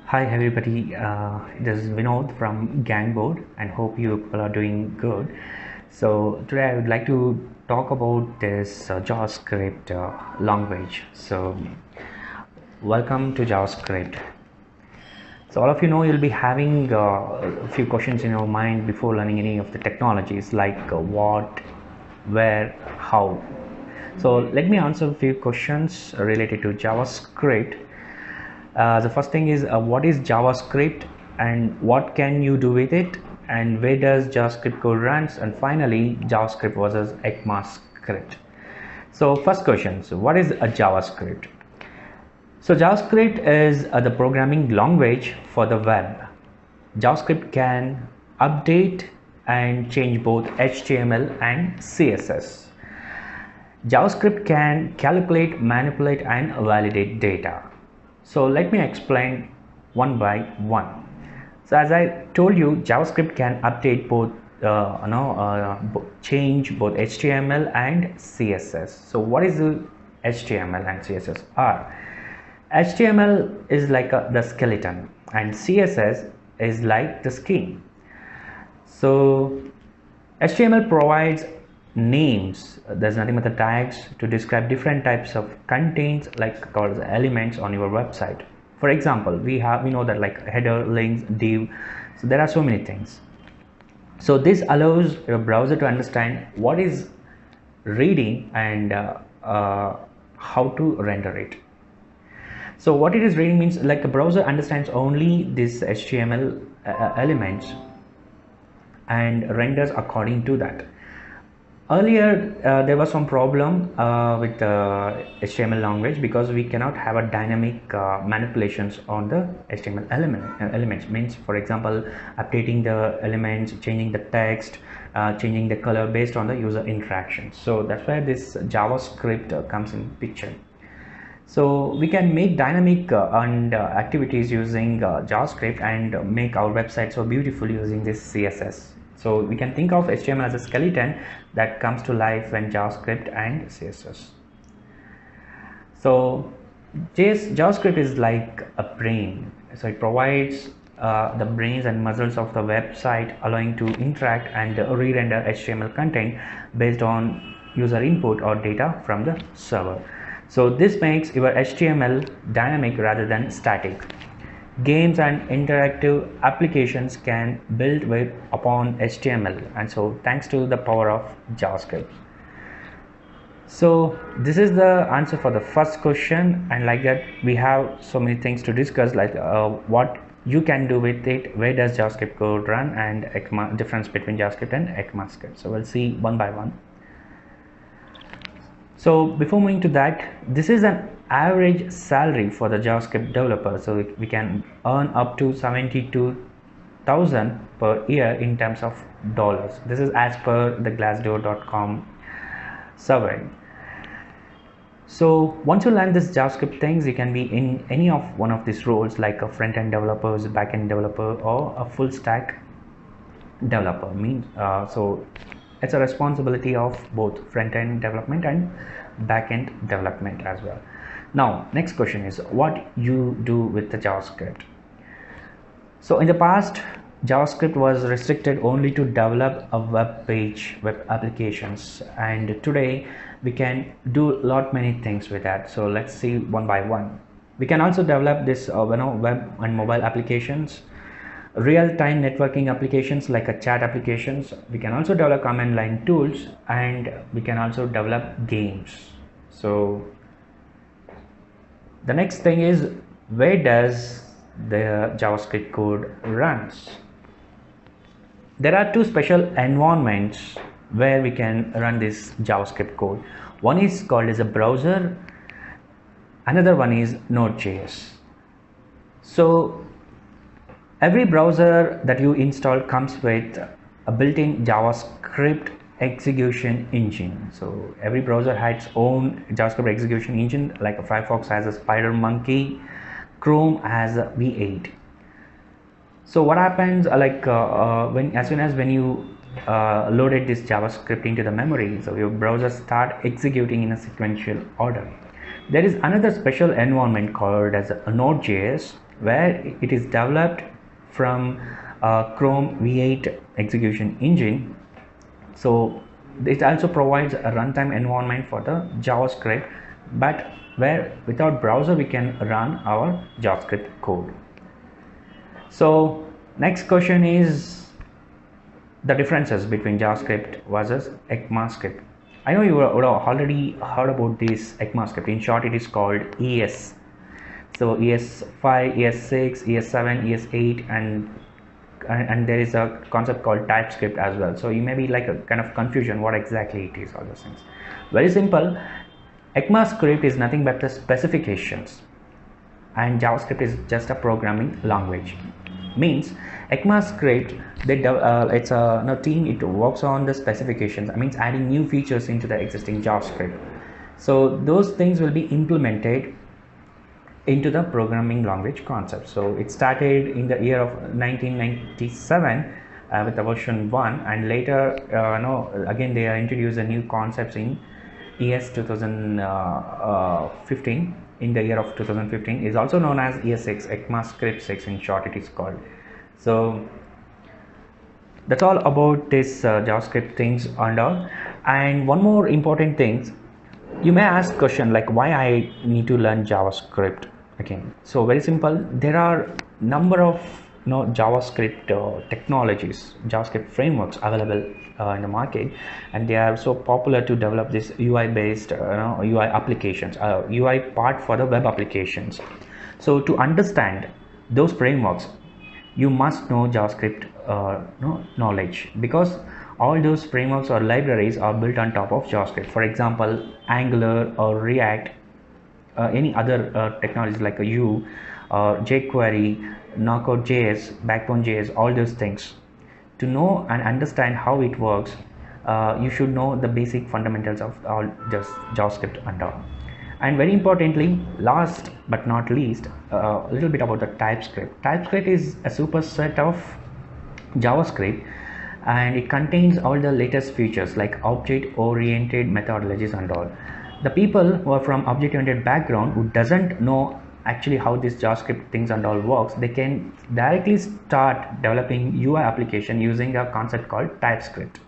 Hi everybody, this is Vinod from Gangboard and hope you all are doing good. So today I would like to talk about this JavaScript language. So welcome to JavaScript. So all of you know you'll be having a few questions in your mind before learning any of the technologies like what, where, how. So let me answer a few questions related to JavaScript. The first thing is what is JavaScript and what can you do with it, and where does JavaScript code runs, and finally JavaScript versus ECMAScript. So first question, so what is a JavaScript? So JavaScript is the programming language for the web. JavaScript can update and change both HTML and CSS. JavaScript can calculate, manipulate and validate data. So let me explain one by one. So as I told you, JavaScript can update both change both HTML and CSS. So what is the HTML and CSS are? HTML is like the skeleton and CSS is like the skin. So HTML provides names, there's nothing but the tags to describe different types of contents like called elements on your website. For example, we know that like header, links, div, so there are so many things. So this allows your browser to understand what is reading and how to render it. So what it is reading means like the browser understands only this HTML elements and renders according to that. Earlier there was some problem with the HTML language because we cannot have a dynamic manipulations on the HTML elements. Means for example updating the elements, changing the text, changing the color based on the user interaction. So that's why this JavaScript comes in picture. So we can make dynamic activities using JavaScript and make our website so beautiful using this CSS. So we can think of HTML as a skeleton that comes to life when JavaScript and CSS. So JavaScript is like a brain. So it provides the brains and muscles of the website, allowing to interact and re-render HTML content based on user input or data from the server. So this makes your HTML dynamic rather than static. Games and interactive applications can build upon HTML, and so thanks to the power of JavaScript. So this is the answer for the first question, and like that we have so many things to discuss, like what you can do with it, where does JavaScript code run, and difference between JavaScript and ECMAScript. So we'll see one by one. So before moving to that, this is an average salary for the JavaScript developer. So we can earn up to 72,000 per year in terms of dollars. This is as per the glassdoor.com survey. So once you learn this JavaScript things, you can be in any of one of these roles, like a front-end developer, back-end developer, or a full stack developer. So it's a responsibility of both front-end development and back-end development as well. Now next question is what you do with the JavaScript. So in the past, JavaScript was restricted only to develop a web applications, and today we can do many things with that. So let's see one by one. We can also develop this web and mobile applications, real-time networking applications like a chat applications. We can also develop command line tools, and we can also develop games. So the next thing is where does the JavaScript code runs. There are two special environments where we can run this JavaScript code. One is called as a browser, another one is Node.js. So every browser that you install comes with a built-in JavaScript execution engine. So every browser has its own JavaScript execution engine, like a Firefox has a SpiderMonkey, Chrome has a V8. So what happens as soon as you loaded this JavaScript into the memory, so your browser start executing in a sequential order. There is another special environment called as a Node.js, where it is developed from Chrome V8 execution engine. So it also provides a runtime environment for the JavaScript, but where without browser we can run our JavaScript code. So next question is the differences between JavaScript versus ECMAScript. I know you would have already heard about this ECMAScript. In short, it is called ES. So ES5, ES6, ES7, ES8, and there is a concept called TypeScript as well. So you may be like a kind of confusion what exactly it is, all those things. Very simple. ECMAScript is nothing but the specifications, and JavaScript is just a programming language. Means ECMAScript, it's a team, it works on the specifications. That means adding new features into the existing JavaScript. So those things will be implemented into the programming language concept. So it started in the year of 1997 with the version 1, and later again they introduced a new concepts in ES 2015. In the year of 2015 is also known as ES6, ECMAScript 6 in short it is called. So that's all about this JavaScript things and all. And one more important thing, you may ask question like why I need to learn JavaScript again. So very simple, there are number of JavaScript technologies, JavaScript frameworks available in the market, and they are so popular to develop this UI based UI applications, UI part for the web applications. So to understand those frameworks you must know JavaScript knowledge, because all those frameworks or libraries are built on top of JavaScript. For example, Angular or React, any other technologies like a Vue, jQuery, Knockout.js, Backbone.js, all those things. To know and understand how it works, you should know the basic fundamentals of all just JavaScript and all. And very importantly, last but not least, a little bit about the TypeScript. TypeScript is a superset of JavaScript, and it contains all the latest features like object-oriented methodologies and all. The people who are from object-oriented background, who doesn't know actually how this JavaScript things and all works, they can directly start developing UI application using a concept called TypeScript.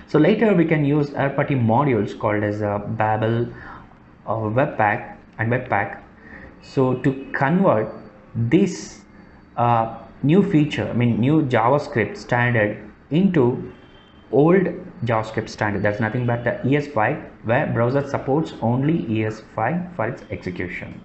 So later we can use third-party modules called as Babel or Webpack and Webpack. So to convert this new feature, new JavaScript standard into old JavaScript standard, that's nothing but the ES5, where browser supports only ES5 for its execution.